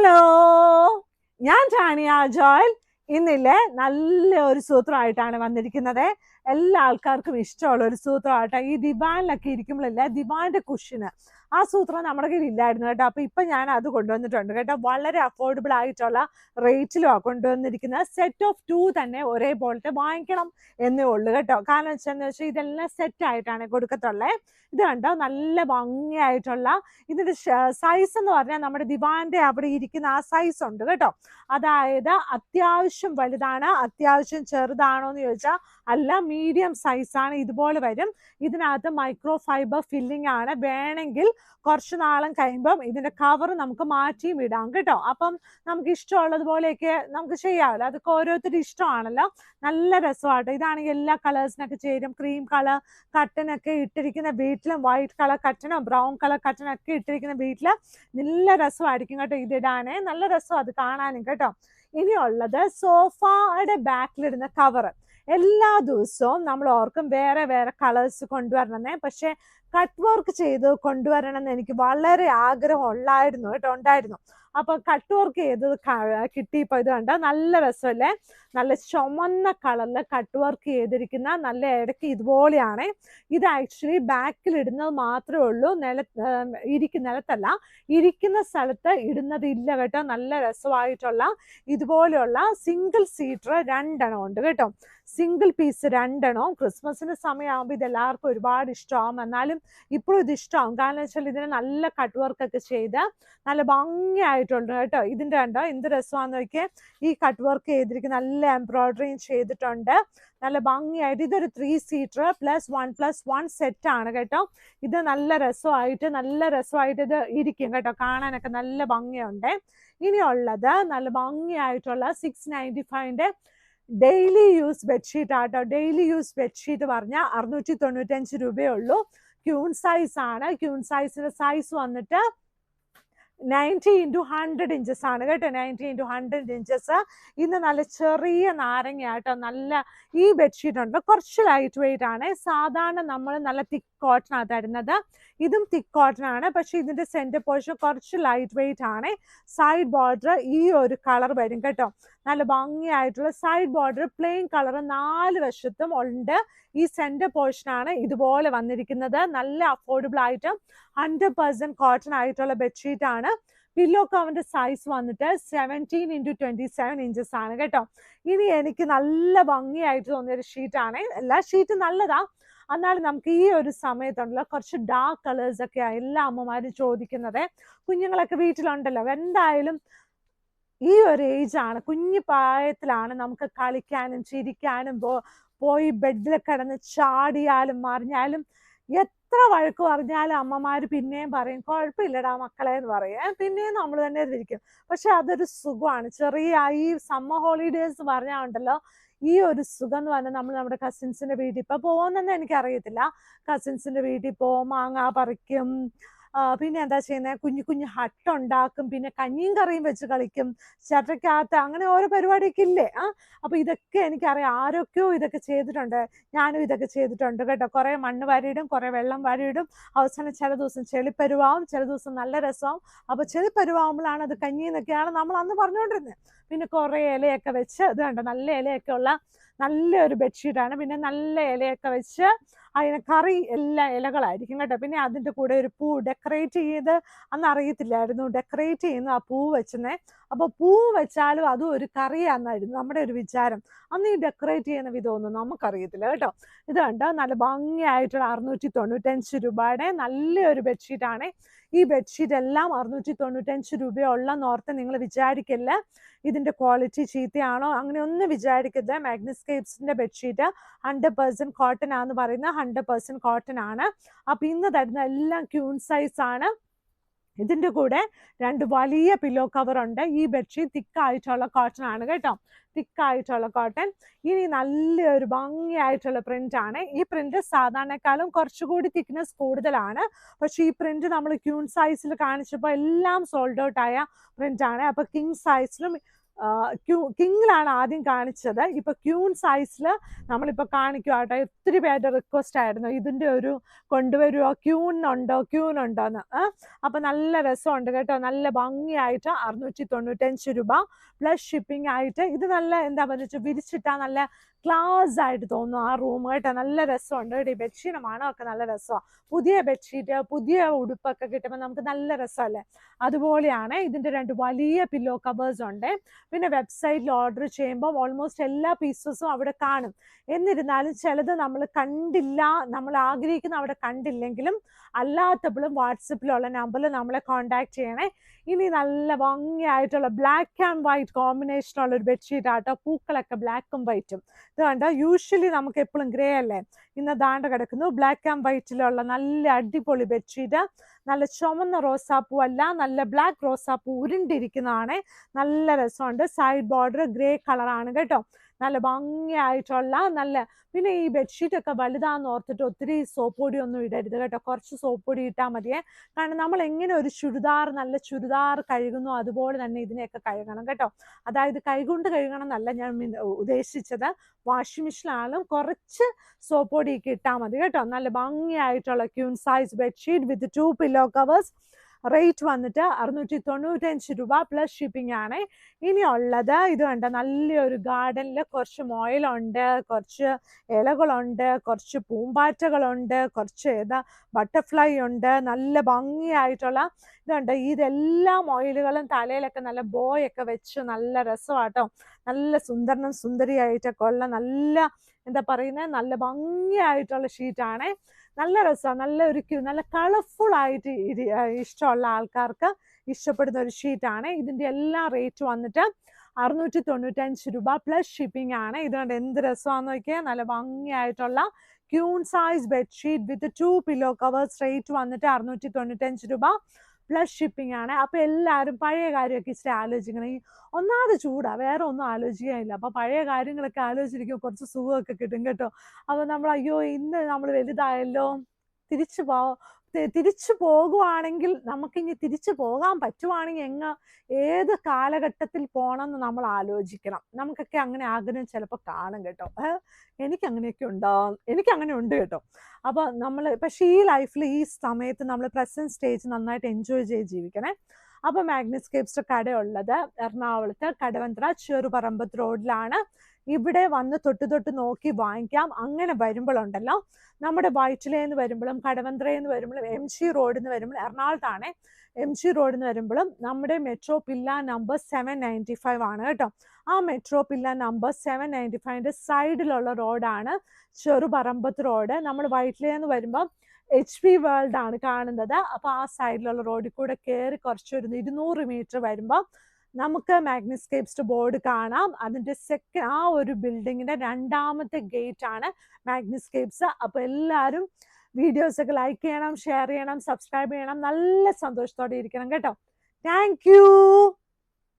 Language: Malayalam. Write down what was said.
ഹലോ, ഞാൻ ടാനിയ ജോയൽ. ഇന്നില്ലേ നല്ലൊരു സൂത്രമായിട്ടാണ് വന്നിരിക്കുന്നത്. എല്ലാ ആൾക്കാർക്കും ഇഷ്ടമുള്ള ഒരു സൂത്രമായിട്ടാ. ഈ ദിവാനിലൊക്കെ ഇരിക്കുമ്പോഴല്ലേ, ദിവാന്റെ കുഷ്യന് ആ സൂത്രം നമ്മുടെ കയ്യിൽ ഇല്ലായിരുന്നു കേട്ടോ. അപ്പൊ ഇപ്പൊ ഞാൻ അത് കൊണ്ടുവന്നിട്ടുണ്ട് കേട്ടോ. വളരെ അഫോർഡബിൾ ആയിട്ടുള്ള റേറ്റിലും കൊണ്ടുവന്നിരിക്കുന്നത്. സെറ്റ് ഓഫ് 2 തന്നെ ഒരേപോലത്തെ വാങ്ങിക്കണം എന്നേ ഉള്ളൂ കേട്ടോ. കാരണം വെച്ചാൽ ഇതെല്ലാം സെറ്റ് ആയിട്ടാണ് കൊടുക്കത്തുള്ളത്. ഇത് കണ്ടോ, നല്ല ഭംഗിയായിട്ടുള്ള ഇതിന്റെ സൈസ് എന്ന് പറഞ്ഞാൽ നമ്മുടെ ദിവാന്റെ അവിടെ ഇരിക്കുന്ന ആ സൈസ് ഉണ്ട് കേട്ടോ. അതായത് അത്യാവശ്യം വലുതാണ്, അത്യാവശ്യം ചെറുതാണോ എന്ന് ചോദിച്ചാൽ അല്ല, മീഡിയം സൈസാണ്. ഇതുപോലെ വരും. ഇതിനകത്ത് മൈക്രോ ഫൈബർ ഫില്ലിംഗ് ആണ്. വേണമെങ്കിൽ കുറച്ച് നാളും കഴിയുമ്പം ഇതിന്റെ കവർ നമുക്ക് മാറ്റിയും ഇടാം കേട്ടോ. അപ്പം നമുക്ക് ഇഷ്ടമുള്ളതുപോലെയൊക്കെ നമുക്ക് ചെയ്യാമല്ലോ. അതൊക്കെ ഓരോരുത്തരുടെ ഇഷ്ടമാണല്ലോ. നല്ല രസമാട്ടോ. ഇതാണെങ്കിൽ എല്ലാ കളേഴ്സിനൊക്കെ ചേരും. ക്രീം കളർ കട്ടനൊക്കെ ഇട്ടിരിക്കുന്ന വീട്ടിലും, വൈറ്റ് കളർ കട്ടനോ ബ്രൗൺ കളർ കട്ടനൊക്കെ ഇട്ടിരിക്കുന്ന വീട്ടിൽ നല്ല രസമായിരിക്കും കേട്ടോ ഇതിടാനേ. നല്ല രസം അത് കാണാനും കേട്ടോ. ഇനിയുള്ളത് സോഫയുടെ ബാക്കിലിടുന്ന കവർ. എല്ലാ ദിവസവും നമ്മൾ ഓർക്കും വേറെ വേറെ കളേഴ്സ് കൊണ്ടുവരണമെന്നേ. പക്ഷെ കട്ട് വർക്ക് ചെയ്ത് കൊണ്ടുവരണം എന്ന് എനിക്ക് വളരെ ആഗ്രഹം ഉണ്ടായിരുന്നു. അപ്പൊ കട്ട് വർക്ക് ചെയ്തത് കിട്ടിയപ്പോ ഇത് കണ്ട നല്ല രസമല്ലേ. നല്ല ചുമന്ന കളറിൽ കട്ട് വർക്ക് ചെയ്തിരിക്കുന്ന നല്ല ഇടയ്ക്ക് ഇതുപോലെയാണ്. ഇത് ആക്ച്വലി ബാക്കിൽ ഇടുന്നത് മാത്രമേ ഉള്ളൂ, നിലത്തല്ല, ഇരിക്കുന്ന സ്ഥലത്ത് ഇടുന്നത് ഇല്ല കേട്ടോ. നല്ല രസമായിട്ടുള്ള ഇതുപോലെയുള്ള സിംഗിൾ സീറ്റർ 2 ഉണ്ട് കേട്ടോ. സിംഗിൾ പീസ് 2 ക്രിസ്മസിന് സമയമാകുമ്പോൾ ഇത് എല്ലാവർക്കും ഒരുപാട് ഇഷ്ടമാകും. എന്നാലും ഇപ്പോഴും ഇത് ഇഷ്ടമാകും. കാരണം വെച്ചാൽ ഇതിന് നല്ല കട്ട് വർക്ക് ഒക്കെ ചെയ്ത് നല്ല ഭംഗിയായിട്ടുണ്ട് കേട്ടോ. ഇതിന്റെ കണ്ടോ എന്ത് രസമാണെന്ന് നോക്കിയേ. ഈ കട്ട് വർക്ക് ചെയ്തിരിക്കുന്ന നല്ല എംബ്രോയിഡറിയും ചെയ്തിട്ടുണ്ട്. നല്ല ഭംഗിയായിട്ട്. ഇതൊരു 3 സീറ്റർ +1+1 സെറ്റ് ആണ് കേട്ടോ. ഇത് നല്ല രസമായിട്ട് ഇത് ഇരിക്കും കേട്ടോ. കാണാനൊക്കെ നല്ല ഭംഗിയുണ്ട്. ഇനിയുള്ളത് നല്ല ഭംഗിയായിട്ടുള്ള 695ന്റെ ഡെയിലി യൂസ് ബെഡ്ഷീറ്റ് ആട്ടോ. ഡെയിലി യൂസ് ബെഡ്ഷീറ്റ് പറഞ്ഞാൽ 695 രൂപയേ ഉള്ളൂ. ക്യൂൺ സൈസ് ആണ്. ക്യൂൺ സൈസിന്റെ സൈസ് വന്നിട്ട് 90 × 100 ഇഞ്ചസ് ആണ് കേട്ടോ. 90 × 100 ഇഞ്ചസ്. ഇന്ന് നല്ല ചെറിയ നാരങ്ങ ആട്ടോ. നല്ല ഈ ബെഡ്ഷീറ്റ് ഉണ്ട്, കുറച്ച് ലൈറ്റ് വെയിറ്റ് ആണ്. സാധാരണ നമ്മൾ നല്ല തിക്ക് കോട്ടൺ ആണ് തരുന്നത്. ഇതും തിക്ക് കോട്ടൺ ആണ്. പക്ഷെ ഇതിന്റെ സെന്റർ പോർഷൻ കുറച്ച് ലൈറ്റ് വെയിറ്റ് ആണ്. സൈഡ് ബോർഡർ ഈ ഒരു കളർ വരും കേട്ടോ. നല്ല ഭംഗിയായിട്ടുള്ള സൈഡ് ബോർഡർ പ്ലെയിൻ കളർ 4 വശത്തും ഉണ്ട്. ഈ സെന്റർ പോർഷൻ ആണ് ഇതുപോലെ വന്നിരിക്കുന്നത്. നല്ല അഫോർഡബിൾ ആയിട്ട് 100% കോട്ടൺ ആയിട്ടുള്ള ബെഡ്ഷീറ്റ് ആണ്. പില്ലോ കവറിന്റെ സൈസ് വന്നിട്ട് 17 × 27 ഇഞ്ചസ് ആണ് കേട്ടോ. ഇനി എനിക്ക് നല്ല ഭംഗിയായിട്ട് തോന്നിയൊരു ഷീറ്റാണ്. എല്ലാ ഷീറ്റും നല്ലതാ, എന്നാലും നമുക്ക് ഈ ഒരു സമയത്തുണ്ടല്ലോ കുറച്ച് ഡാർക്ക് കളേഴ്സ് ഒക്കെ എല്ലാ അമ്മമാരും ചോദിക്കുന്നത്. കുഞ്ഞുങ്ങളൊക്കെ വീട്ടിലുണ്ടല്ലോ. എന്തായാലും ഈ ഒരു ഏജ് ആണ്, കുഞ്ഞു പ്രായത്തിലാണ് നമുക്ക് കളിക്കാനും ചിരിക്കാനും പോയി ബെഡിൽ കിടന്ന് ചാടിയാലും മറിഞ്ഞാലും എത്ര വഴക്ക് പറഞ്ഞാലും അമ്മമാര് പിന്നെയും പറയും കുഴപ്പമില്ലടാ മക്കളെ എന്ന് പറയും. പിന്നെയും നമ്മൾ തന്നെ ഇരിക്കും. പക്ഷെ അതൊരു സുഖമാണ്. ചെറിയ ഈ സമ്മർ ഹോളിഡേസ് പറഞ്ഞാൽ ഉണ്ടല്ലോ, ഈ ഒരു സുഖം എന്ന് പറഞ്ഞാൽ നമ്മൾ നമ്മുടെ കസിൻസിന്റെ വീട്ടിൽ ഇപ്പൊ പോകുന്നെന്ന് എനിക്കറിയത്തില്ല. കസിൻസിന്റെ വീട്ടിൽ പോകും, മാങ്ങ പറിക്കും, പിന്നെ എന്താ ചെയ്യുന്നത്, കുഞ്ഞു കുഞ്ഞു ഹട്ട് ഉണ്ടാക്കും, പിന്നെ കഞ്ഞിയും കറിയും വെച്ച് കളിക്കും, ചിരട്ടയ്ക്കകത്ത്, അങ്ങനെ ഓരോ പരിപാടിയൊക്കെ ഇല്ലേ. അപ്പൊ ഇതൊക്കെ എനിക്കറിയാം. ആരൊക്കെയോ ഇതൊക്കെ ചെയ്തിട്ടുണ്ട്. ഞാനും ഇതൊക്കെ ചെയ്തിട്ടുണ്ട് കേട്ടോ. കുറെ മണ്ണ് വാരിയിടും, കുറെ വെള്ളം വാരിയിടും. അവസാനം ചില ദിവസം ചെളിപ്പരുവാവും, ചില ദിവസം നല്ല രസമാവും. അപ്പൊ ചെളിപ്പരുവാകുമ്പോഴാണ് അത് കഞ്ഞി എന്നൊക്കെയാണ് നമ്മൾ അന്ന് പറഞ്ഞുകൊണ്ടിരുന്നത്. പിന്നെ കുറെ ഇലയൊക്കെ വെച്ച് ഇത് കണ്ടോ, നല്ല ഇലയൊക്കെ ഉള്ള നല്ലൊരു ബെഡ്ഷീറ്റാണ്. പിന്നെ നല്ല ഇലയൊക്കെ വെച്ച് അതിന് കറി എല്ലാ ഇലകളായിരിക്കും കേട്ടോ. പിന്നെ അതിൻ്റെ കൂടെ ഒരു പൂ ഡെക്കറേറ്റ് ചെയ്ത്, അന്ന് അറിയത്തില്ലായിരുന്നു ഡെക്കറേറ്റ് ചെയ്യുന്ന ആ പൂ വെച്ചെന്നേ. അപ്പോൾ പൂ വെച്ചാലും അതും ഒരു കറിയാന്നായിരുന്നു നമ്മുടെ ഒരു വിചാരം. അന്ന് ഈ ഡെക്കറേറ്റ് ചെയ്യുന്ന വിധമൊന്നും നമുക്കറിയത്തില്ല കേട്ടോ. ഇത് കണ്ടോ, നല്ല ഭംഗിയായിട്ടുള്ള 695 രൂപയുടെ നല്ലൊരു ബെഡ്ഷീറ്റാണ്. ഈ ബെഡ്ഷീറ്റ് എല്ലാം 695 രൂപയുള്ളെന്ന് ഓർത്ത് നിങ്ങൾ വിചാരിക്കില്ല ഇതിന്റെ ക്വാളിറ്റി ചീത്തയാണോ, അങ്ങനെ ഒന്നും വിചാരിക്കരുത്. മാഗ്നസ്കേപ്സിന്റെ ബെഡ്ഷീറ്റ് 100% കോട്ടൺ ആണെന്ന് പറയുന്നത് 100% കോട്ടൺ ആണ്. അപ്പൊ ഇന്ന് തരുന്ന എല്ലാം ക്യൂൺ സൈസ് ആണ്. ഇതിന്റെ കൂടെ 2 വലിയ പില്ലോ കവർ ഉണ്ട്. ഈ ബെഡ്ഷീറ്റ് തിക്കായിട്ടുള്ള കോട്ടൺ ആണ് കേട്ടോ. തിക്കായിട്ടുള്ള കോട്ടൺ. ഇനി നല്ലൊരു ഭംഗിയായിട്ടുള്ള പ്രിന്റ് ആണ്. ഈ പ്രിന്റ് സാധാരണക്കാളും കുറച്ചുകൂടി തിക്നെസ് കൂടുതലാണ്. പക്ഷെ ഈ പ്രിന്റ് നമ്മൾ ക്യൂൺ സൈസിൽ കാണിച്ചപ്പോൾ എല്ലാം സോൾഡ് ഔട്ട് ആയ പ്രിന്റ് ആണ്. അപ്പൊ കിങ് സൈസിലും കിങ്ങിലാണ് ആദ്യം കാണിച്ചത്. ഇപ്പൊ ക്യൂൺ സൈസിൽ നമ്മളിപ്പോൾ കാണിക്കുക കേട്ടോ. ഒത്തിരി പേരുടെ റിക്വസ്റ്റ് ആയിരുന്നു ഇതിൻ്റെ ഒരു കൊണ്ടുവരുമോ, ക്യൂൺ ഉണ്ടോ എന്ന്. അപ്പൊ നല്ല രസമുണ്ട് കേട്ടോ. നല്ല ഭംഗിയായിട്ട് 695 രൂപ പ്ലസ് ഷിപ്പിംഗ് ആയിട്ട്. ഇത് നല്ല എന്താ പറയുക, വിരിച്ചിട്ടാ നല്ല ക്ലാസ് ആയിട്ട് തോന്നും ആ റൂം കേട്ടോ. നല്ല രസമുണ്ട് കേട്ടോ. ഈ ബെഡ്ഷീറ്റ് മണമൊക്കെ നല്ല രസമാണ്. പുതിയ ബെഡ്ഷീറ്റ് പുതിയ ഉടുപ്പൊക്കെ കിട്ടുമ്പോൾ നമുക്ക് നല്ല രസമല്ലേ. അതുപോലെയാണ് ഇതിൻ്റെ 2 വലിയ പില്ലോ കവേഴ്സ് ഉണ്ട്. പിന്നെ വെബ്സൈറ്റിൽ ഓർഡർ ചെയ്യുമ്പോൾ ഓൾമോസ്റ്റ് എല്ലാ പീസസും അവിടെ കാണും. എന്നിരുന്നാലും ചിലത് നമ്മൾ കണ്ടില്ല, നമ്മൾ ആഗ്രഹിക്കുന്ന അവിടെ കണ്ടില്ലെങ്കിലും അല്ലാത്തപ്പോഴും വാട്സപ്പിലുള്ള നമ്പറിൽ നമ്മളെ കോൺടാക്ട് ചെയ്യണേ. ഇനി നല്ല ഭംഗിയായിട്ടുള്ള ബ്ലാക്ക് ആൻഡ് വൈറ്റ് കോമ്പിനേഷനുള്ള ഒരു ബെഡ്ഷീറ്റ് ആട്ടോ. പൂക്കളൊക്കെ ബ്ലാക്കും വൈറ്റും. ഇത് കണ്ടോ, യൂഷ്വലി നമുക്ക് എപ്പോഴും ഗ്രേ അല്ലേ, ഇന്ന് ദാണ്ട കിടക്കുന്നു. ബ്ലാക്ക് ആൻഡ് വൈറ്റിലുള്ള നല്ല അടിപൊളി ബെഡ്ഷീറ്റ്. നല്ല ചുമന്ന റോസാപ്പൂ അല്ല, നല്ല ബ്ലാക്ക് റോസാപ്പൂ ഉരുണ്ടിരിക്കുന്നതാണ്. നല്ല രസമുണ്ട്. സൈഡ് ബോർഡർ ഗ്രേ കളറാണ് കേട്ടോ. നല്ല ഭംഗിയായിട്ടുള്ള നല്ല. പിന്നെ ഈ ബെഡ്ഷീറ്റ് ഒക്കെ വലുതാന്ന് ഓർത്തിട്ട് ഒത്തിരി സോപ്പ് പൊടി ഒന്നും ഇടരുത് കേട്ടോ. കുറച്ച് സോപ്പ് പൊടി ഇട്ടാൽ മതിയേ. കാരണം നമ്മൾ എങ്ങനെ ഒരു നല്ല ചുരിദാർ കഴുകുന്നു അതുപോലെ തന്നെ ഇതിനെയൊക്കെ കഴുകണം കേട്ടോ. അതായത് കൈകൊണ്ട് കഴുകണം എന്നല്ല ഞാൻ ഉദ്ദേശിച്ചത്. വാഷിംഗ് മെഷീനിലാണെങ്കിലും കുറച്ച് സോപ്പ് പൊടിയൊക്കെ ഇട്ടാൽ മതി കേട്ടോ. നല്ല ഭംഗിയായിട്ടുള്ള queen size bedsheet with 2 pillow covers. Rate വന്നിട്ട് 695 രൂപ പ്ലസ് ഷിപ്പിംഗ് ആണ്. ഇനിയുള്ളത് ഇത് കണ്ട, നല്ലൊരു ഗാർഡനിൽ കുറച്ച് മൊയിലുണ്ട്, കുറച്ച് ഇലകളുണ്ട്, കുറച്ച് പൂമ്പാറ്റകളുണ്ട്, കുറച്ച് ബട്ടർഫ്ലൈ ഉണ്ട്. നല്ല ഭംഗിയായിട്ടുള്ള ഇതുണ്ട്. ഇതെല്ലാം മൊയിലുകളും തലയിലൊക്കെ നല്ല ബോയൊക്കെ വെച്ച് നല്ല രസമാട്ടോ. നല്ല സുന്ദരിയായിട്ടൊക്കെ ഉള്ള നല്ല എന്താ പറയുന്നത്, നല്ല ഭംഗിയായിട്ടുള്ള ഷീറ്റാണ്. നല്ല രസമാണ്. നല്ല കളർഫുൾ ആയിട്ട് ഇഷ്ടമുള്ള ആൾക്കാർക്ക് ഇഷ്ടപ്പെടുന്ന ഒരു ഷീറ്റാണ്. ഇതിൻ്റെ എല്ലാ റേറ്റ് വന്നിട്ട് 695 രൂപ പ്ലസ് ഷിപ്പിംഗ് ആണ്. ഇതുകൊണ്ട് എന്ത് രസമാണെന്ന് നോക്കിയാൽ. നല്ല ഭംഗിയായിട്ടുള്ള queen size bedsheet with 2 pillow covers. Rate വന്നിട്ട് 695 രൂപ പ്ലസ് ഷിപ്പിംഗ് ആണ്. അപ്പൊ എല്ലാവരും പഴയ കാര്യമൊക്കെ ഇച്ചിരി ആലോചിക്കണം. ഈ ഒന്നാമത് ചൂടാ, വേറെ ഒന്നും ആലോചിക്കാനില്ല. അപ്പൊ പഴയ കാര്യങ്ങളൊക്കെ ആലോചിച്ചിരിക്കുമ്പോൾ കുറച്ച് സുഖമൊക്കെ കിട്ടും കേട്ടോ. അപ്പൊ നമ്മൾ അയ്യോ ഇന്ന് നമ്മൾ വലുതായല്ലോ, തിരിച്ചു പോകുവാണെങ്കിൽ, നമുക്കിനി തിരിച്ചു പോകാൻ പറ്റുവാണെങ്കിൽ ഏത് കാലഘട്ടത്തിൽ പോകണമെന്ന് നമ്മൾ ആലോചിക്കണം. നമുക്കൊക്കെ അങ്ങനെ ആഗ്രഹം ചിലപ്പോൾ കാണും കേട്ടോ. എനിക്കങ്ങനെയൊക്കെ എനിക്കങ്ങനെ ഉണ്ട് കേട്ടോ. അപ്പോൾ പക്ഷേ ഈ ലൈഫിൽ ഈ സമയത്ത് നമ്മൾ പ്രസന്റ് സ്റ്റേജ് നന്നായിട്ട് എൻജോയ് ചെയ്ത് ജീവിക്കണേ. അപ്പോൾ മാഗ്നസ്കേപ്സ് കടയുള്ളത് എറണാകുളത്ത് കടവന്ത്ര ചെറുപറമ്പത്ത് റോഡിലാണ്. ഇവിടെ വന്ന് തൊട്ട് നോക്കി വാങ്ങിക്കാം. അങ്ങനെ വരുമ്പോഴുണ്ടല്ലോ, നമ്മുടെ വൈറ്റിലേന്ന് വരുമ്പോഴും കടവന്ത്രയെന്ന് വരുമ്പോഴും MG റോഡിൽ നിന്ന് വരുമ്പോഴും, എറണാകുളത്താണ് MG റോഡിൽ നിന്ന് വരുമ്പോഴും നമ്മുടെ മെട്രോ പില്ല നമ്പർ 795 ആണ് കേട്ടോ. ആ മെട്രോ പില്ല നമ്പർ 795ന്റെ സൈഡിലുള്ള റോഡാണ് ചെറുപറമ്പത്ത് റോഡ്. നമ്മൾ വൈറ്റിലേന്ന് വരുമ്പോൾ HP വേൾഡ് ആണ് കാണുന്നത്. അപ്പോൾ ആ സൈഡിലുള്ള റോഡിൽ കൂടെ കയറി കുറച്ചൊരു 200 മീറ്റർ വരുമ്പോൾ നമുക്ക് മാഗ്നസ്കേപ്സ് ബോർഡ് കാണാം. അതിൻ്റെ ആ ഒരു ബിൽഡിങ്ങിന്റെ 2ാമത്തെ ഗേറ്റ് ആണ് മാഗ്നസ്കേപ്സ്. അപ്പൊ എല്ലാവരും വീഡിയോസൊക്കെ ലൈക്ക് ചെയ്യണം, ഷെയർ ചെയ്യണം, സബ്സ്ക്രൈബ് ചെയ്യണം. നല്ല സന്തോഷത്തോടെ ഇരിക്കണം കേട്ടോ. Thank you.